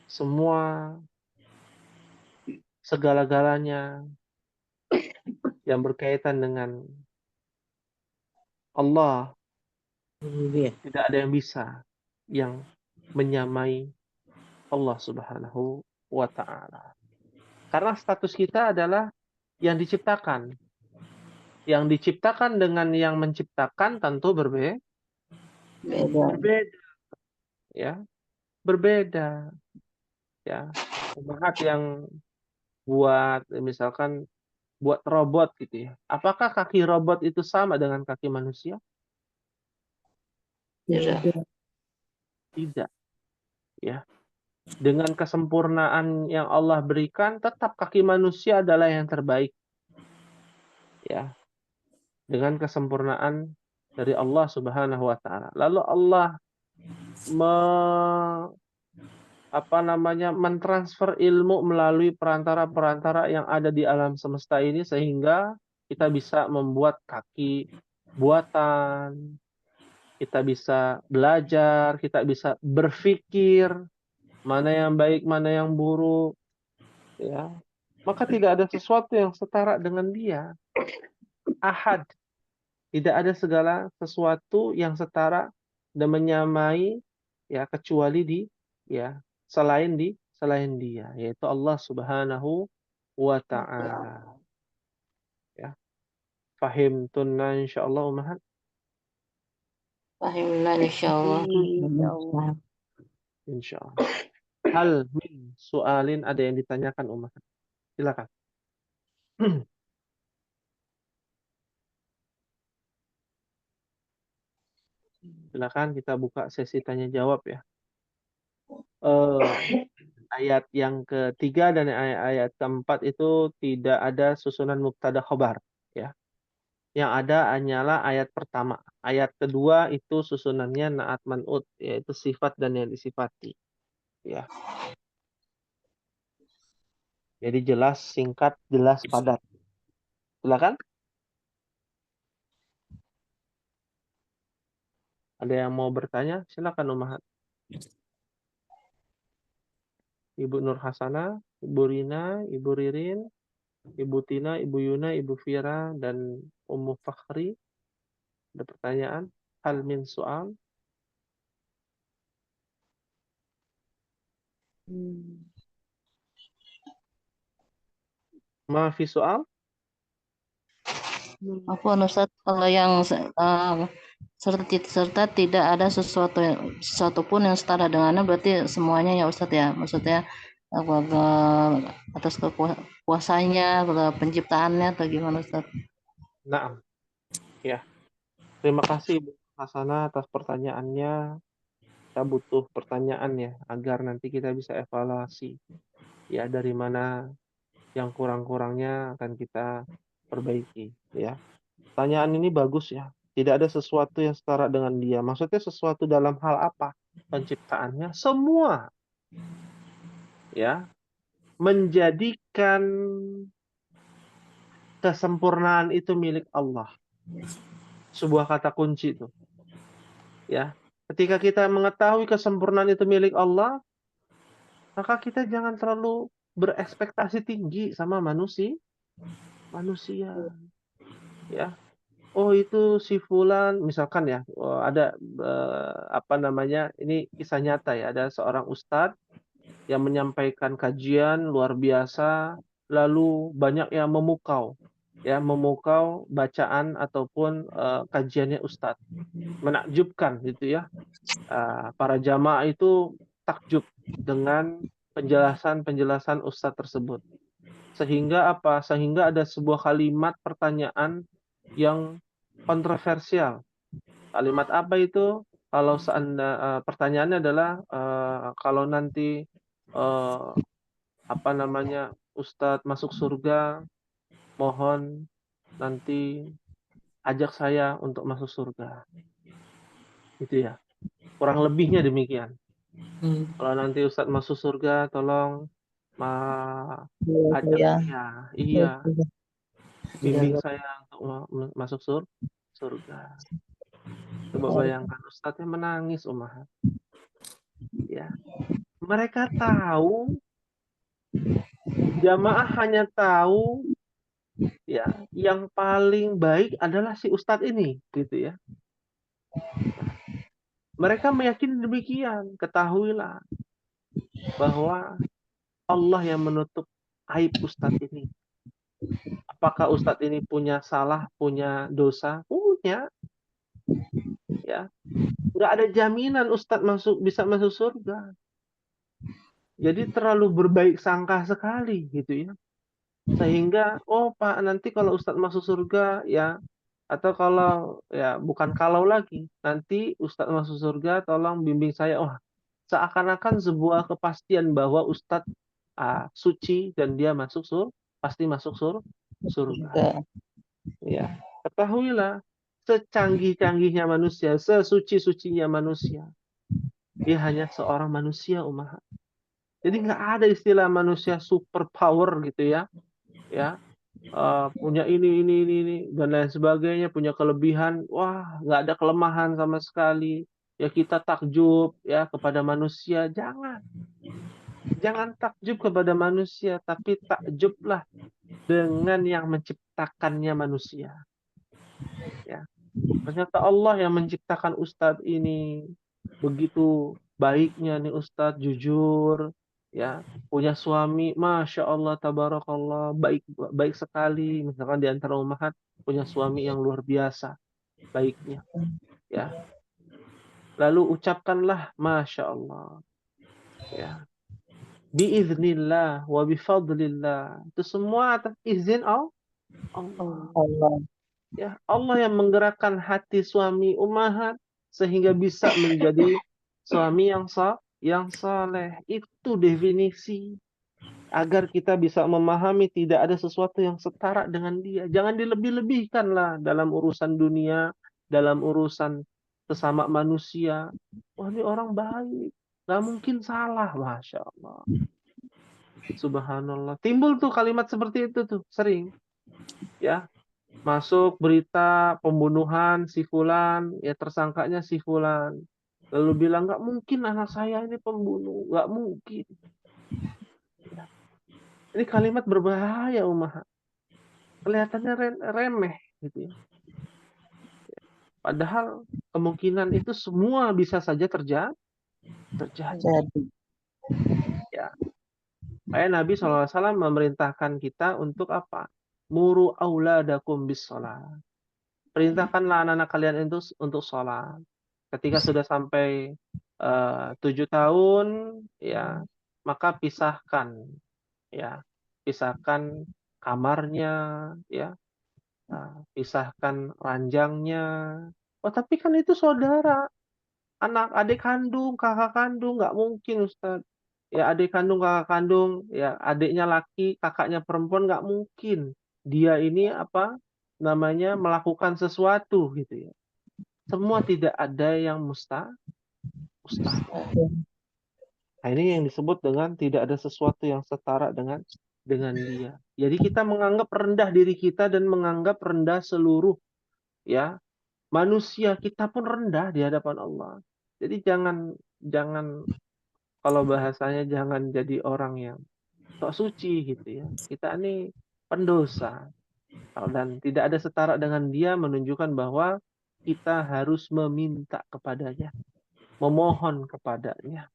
Speaker 1: Semua segala-galanya yang berkaitan dengan Allah Tidak ada yang bisa yang menyamai Allah Subhanahu wa Ta'ala. Karena status kita adalah yang diciptakan. Yang diciptakan dengan yang menciptakan tentu berbeda, ya, berbeda. Ya, Umahat yang buat misalkan buat robot gitu ya. Apakah kaki robot itu sama dengan kaki manusia? Tidak, ya. Dengan kesempurnaan yang Allah berikan, tetap kaki manusia adalah yang terbaik. Ya. Dengan kesempurnaan dari Allah Subhanahu wa Ta'ala. Lalu Allah mentransfer ilmu melalui perantara-perantara yang ada di alam semesta ini sehingga kita bisa membuat kaki buatan, kita bisa belajar, kita bisa berpikir mana yang baik, mana yang buruk, ya. Maka tidak ada sesuatu yang setara dengan Dia. Ahad. Tidak ada segala sesuatu yang setara dan menyamai, ya, kecuali selain Dia, yaitu Allah Subhanahu wa Ta'ala. Ya. Fahimtunna insyaallah Ummahat.
Speaker 5: Fahimna insyaallah.
Speaker 1: Insyaallah. Hal min soalin, ada yang ditanyakan Ummahat. Silakan. Silakan kita buka sesi tanya jawab ya. Ayat yang ketiga dan ayat keempat itu tidak ada susunan mubtada khobar, ya. Yang ada hanyalah ayat pertama. Ayat kedua itu susunannya na'at man'ut, yaitu sifat dan yang disifati, ya. Jadi jelas, singkat, jelas, padat. Silakan. Ada yang mau bertanya? Silakan Ummahat. Ibu Nur Hasanah, Ibu Rina, Ibu Ririn, Ibu Tina, Ibu Yuna, Ibu Fira, dan Ummu Fakhri. Ada pertanyaan? Hal min soal? Maafi soal?
Speaker 5: Apa Ustaz, kalau yang serta tidak ada sesuatu pun yang setara dengannya, berarti semuanya ya Ustaz ya, maksudnya atas kuasanya, penciptaannya atau gimana Ustaz?
Speaker 1: Nah, ya. Terima kasih Ibu Hasanah atas pertanyaannya. Kita butuh pertanyaan ya, agar nanti kita bisa evaluasi. Ya, dari mana yang kurang-kurangnya akan kita perbaiki. Ya. Pertanyaan ini bagus ya. Tidak ada sesuatu yang setara dengan Dia. Maksudnya sesuatu dalam hal apa? Penciptaannya semua. Ya. Menjadikan kesempurnaan itu milik Allah. Sebuah kata kunci itu. Ya. Ketika kita mengetahui kesempurnaan itu milik Allah, maka kita jangan terlalu berekspektasi tinggi sama manusia. Ya. Oh, itu si fulan, misalkan ya, ada ini kisah nyata ya, ada seorang ustadz yang menyampaikan kajian luar biasa, lalu banyak yang memukau bacaan ataupun kajiannya ustadz. Menakjubkan gitu ya. Para jamaah itu takjub dengan penjelasan ustadz tersebut. Sehingga ada sebuah kalimat pertanyaan yang kontroversial. Kalimat apa itu? Kalau pertanyaannya adalah kalau nanti Ustadz masuk surga, mohon nanti ajak saya untuk masuk surga. Itu ya. Kurang lebihnya demikian. Kalau nanti Ustadz masuk surga, tolong ajak saya. Iya. Bimbing saya untuk masuk surga. Coba bayangkan Ustadznya menangis Ummahat. Ya. Mereka tahu, jamaah hanya tahu ya, yang paling baik adalah si Ustadz ini, gitu ya. Mereka meyakini demikian. Ketahuilah bahwa Allah yang menutup aib Ustadz ini. Apakah Ustadz ini punya salah, punya dosa? Punya. Ya, nggak ada jaminan Ustadz bisa masuk surga. Jadi terlalu berbaik sangka sekali gitu ya. Sehingga, oh Pak, nanti kalau Ustadz masuk surga ya, atau kalau ya bukan kalau lagi, nanti Ustadz masuk surga, tolong bimbing saya. Oh, seakan-akan sebuah kepastian bahwa Ustadz suci dan dia pasti masuk surga. Ya, ketahuilah, secanggih-canggihnya manusia, sesuci-sucinya manusia, dia hanya seorang manusia, umat. Jadi nggak ada istilah manusia super power gitu ya, punya ini dan lain sebagainya, punya kelebihan. Wah, nggak ada kelemahan sama sekali. Ya kita takjub ya kepada manusia. Jangan takjub kepada manusia, tapi takjublah dengan yang menciptakannya manusia. Ya, ternyata Allah yang menciptakan Ustadz ini. Begitu baiknya nih Ustadz, jujur, ya, punya suami, masya Allah, tabarakallah, baik sekali. Misalkan di antara ummahat punya suami yang luar biasa baiknya, ya. Lalu ucapkanlah masya Allah, ya, biiznillah wa bifadlillah. Itu semua atas izin Allah. Ya, Allah yang menggerakkan hati suami ummahat sehingga bisa menjadi suami yang saleh. Itu definisi agar kita bisa memahami tidak ada sesuatu yang setara dengan dia. Jangan dilebih-lebihkanlah dalam urusan dunia, dalam urusan sesama manusia. Wah, ini orang baik, nggak mungkin salah, masya Allah. Subhanallah. Timbul tuh kalimat seperti itu tuh sering, ya. Masuk berita pembunuhan si fulan, ya tersangkanya si fulan. Lalu bilang, nggak mungkin anak saya ini pembunuh, nggak mungkin. Ya. Ini kalimat berbahaya, umat. Kelihatannya remeh, gitu ya. Padahal kemungkinan itu semua bisa saja terjadi. Ya. Kayak Nabi SAW memerintahkan kita untuk apa? Muru auladakum bis sholat. Perintahkanlah anak-anak kalian itu untuk sholat. Ketika sudah sampai 7 tahun, ya, maka pisahkan kamarnya, ya, pisahkan ranjangnya. Oh, tapi kan itu saudara, adik kandung, kakak kandung, nggak mungkin Ustaz. Ya, adik kandung, kakak kandung, ya, adiknya laki, kakaknya perempuan, nggak mungkin. Dia ini melakukan sesuatu gitu ya. Semua tidak ada yang mustahil. Nah, ini yang disebut dengan tidak ada sesuatu yang setara dengan dia. Jadi kita menganggap rendah diri kita dan menganggap rendah seluruh, ya, manusia. Kita pun rendah di hadapan Allah. Jadi jangan kalau bahasanya jangan jadi orang yang sok suci gitu ya. Kita ini pendosa. Dan tidak ada setara dengan dia, menunjukkan bahwa kita harus meminta kepadanya, memohon kepadanya.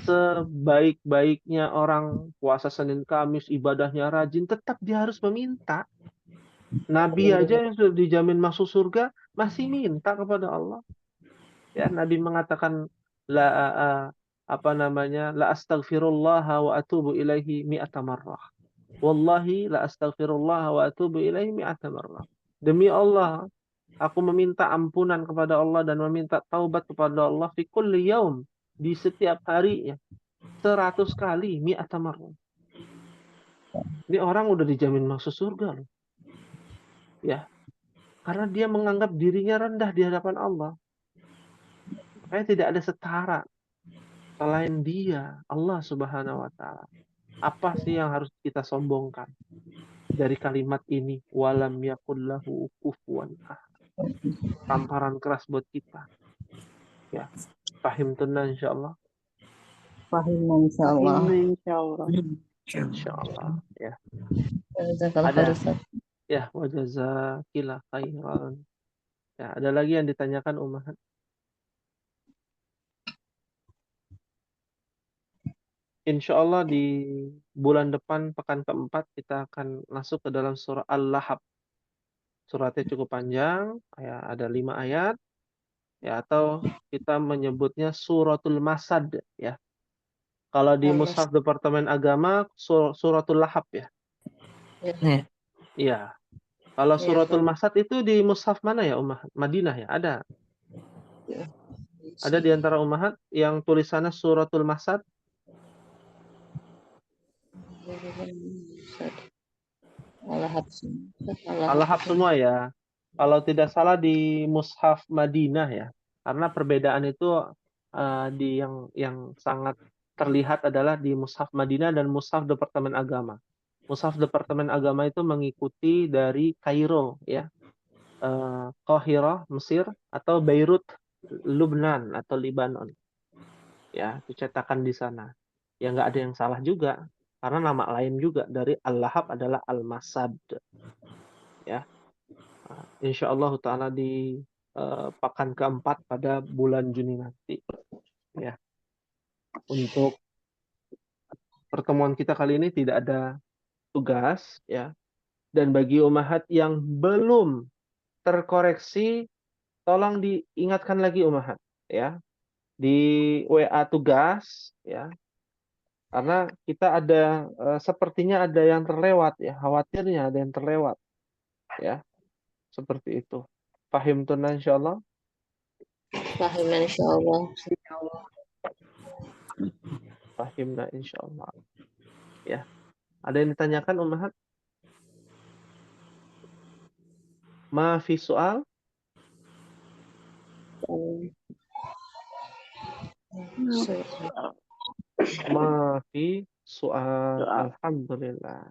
Speaker 1: Sebaik-baiknya orang puasa Senin Kamis, ibadahnya rajin, tetap dia harus meminta. Nabi aja yang sudah dijamin masuk surga masih minta kepada Allah. Ya, Nabi mengatakan la astaghfirullah wa atubu ilaihi mi'ata marrah. Wallahi la astaghfirullah wa atubu ilaihi mi'ata marrah. Demi Allah, aku meminta ampunan kepada Allah dan meminta taubat kepada Allah fi kulli yaum, di setiap harinya 100 kali mi'ata marrah. Ini orang udah dijamin masuk surga loh. Ya. Karena dia menganggap dirinya rendah di hadapan Allah. Makanya tidak ada setara selain dia, Allah Subhanahu wa taala. Apa sih yang harus kita sombongkan dari kalimat ini? Walam yakullahu kufuwan ahad. Tamparan keras buat kita. Ya. Pahim tenang insyaallah.
Speaker 5: Pahim insyaallah.
Speaker 1: Insyaallah. Ya.
Speaker 5: Jazakallah khair, Ustaz.
Speaker 1: Ya, wa jazakillah khairan. Ya, ada lagi yang ditanyakan Ummahat? insya Allah di bulan depan pekan keempat kita akan masuk ke dalam surah Al-Lahab. Suratnya cukup panjang, ya ada 5 ayat, ya atau kita menyebutnya suratul Masad, ya. Kalau di Mushaf Departemen Agama suratul Lahab, ya.
Speaker 2: Ya.
Speaker 1: Iya. Kalau
Speaker 5: Iya,
Speaker 1: suratul
Speaker 5: Pak.
Speaker 1: Masad itu di Mushaf mana ya, Ummah? Madinah ya? Ada. Ada di antara ummahat yang tulisannya suratul Masad? Al-Lahab semua ya. Kalau tidak salah di Mushaf Madinah ya. Karena perbedaan itu di yang sangat terlihat adalah di Mushaf Madinah dan Mushaf Departemen Agama. Mushaf Departemen Agama itu mengikuti dari Kairo ya. Qahirah, Mesir, atau Beirut, Lubnan atau Libanon. Ya, dicetakan di sana. Ya nggak ada yang salah juga. Karena nama lain juga dari Al-Lahab adalah Al-Masad. Ya. Insya Allah Ta'ala di pekan keempat pada bulan Juni nanti. Ya. Untuk pertemuan kita kali ini tidak ada tugas. Ya. Dan bagi ummahat yang belum terkoreksi, tolong diingatkan lagi ummahat. Ya. Di WA tugas. Ya. Karena kita ada, sepertinya ada yang terlewat. Ya. Khawatirnya ada yang terlewat. Ya. Seperti itu. Fahim tunna insyaallah.
Speaker 5: Paham insyaallah.
Speaker 1: Fahimna insyaallah. Ya. Ada yang ditanyakan ummahat? Ma fi soal? Ma fi soal. Alhamdulillah.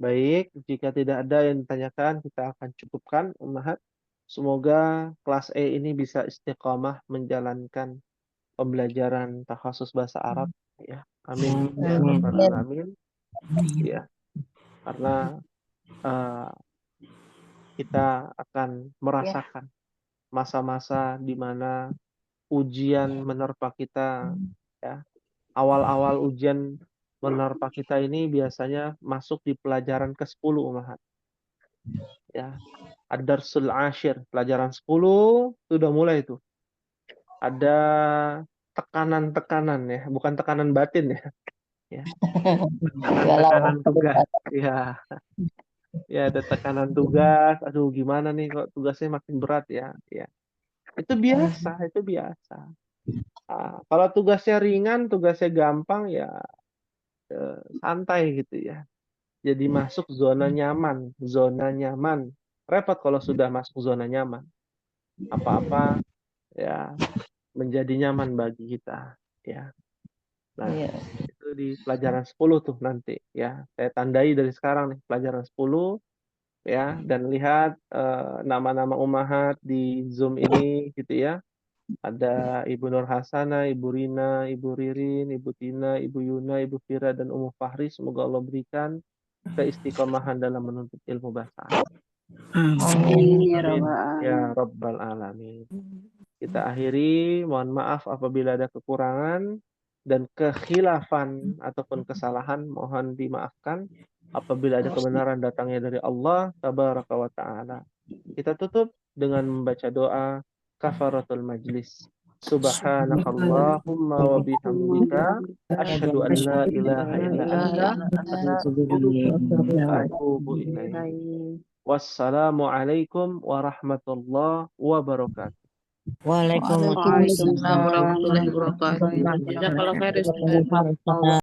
Speaker 1: Baik, jika tidak ada yang ditanyakan, kita akan cukupkan ummahat. Semoga kelas E ini bisa istiqamah menjalankan pembelajaran takhasus bahasa Arab ya. Amin ya rabbal alamin. Ya. Karena kita akan merasakan masa-masa di mana ujian menerpa kita ya. Awal-awal ujian menerpa kita ini biasanya masuk di pelajaran ke-10 ummahat. Ya. Ad-Darsul Ashir, pelajaran 10 sudah mulai itu. Ada tekanan-tekanan ya, bukan tekanan batin ya. Ya. Tekanan tugas. Ya. Ya ada tekanan tugas. Aduh gimana nih kok tugasnya makin berat ya. Ya. Itu biasa, itu biasa. Kalau tugasnya ringan, tugasnya gampang ya santai gitu ya. Jadi masuk zona nyaman, Repot kalau sudah masuk zona nyaman. Apa-apa ya menjadi nyaman bagi kita ya. Nah, itu di pelajaran 10 tuh nanti ya. Saya tandai dari sekarang nih pelajaran 10 ya, dan lihat nama-nama ummahat di Zoom ini gitu ya. Ada Ibu Nur Hasana, Ibu Rina, Ibu Ririn, Ibu Tina, Ibu Yuna, Ibu Fira, dan Ummu Fahri. Semoga Allah berikan keistiqomahan dalam menuntut ilmu bahasa Arab.
Speaker 3: Amin ya
Speaker 1: Amin
Speaker 3: rabbal
Speaker 1: ya
Speaker 3: alamin.
Speaker 1: rabbal alamin. Kita akhiri, mohon maaf apabila ada kekurangan dan kekhilafan ataupun kesalahan, mohon dimaafkan. Apabila ada kebenaran datangnya dari Allah tabaraka wa ta'ala. Kita tutup dengan membaca doa kafaratul majlis. Subhanakallahumma wa bihamdika asyhadu an la ilaha illa anta astaghfiruka wa atubu ilaik. Wassalamualaikum warahmatullahi wabarakatuh.
Speaker 4: Waalaikumsalam
Speaker 3: Waalaikumsalam
Speaker 4: warahmatullahi wabarakatuh. Jazakallahu khairan.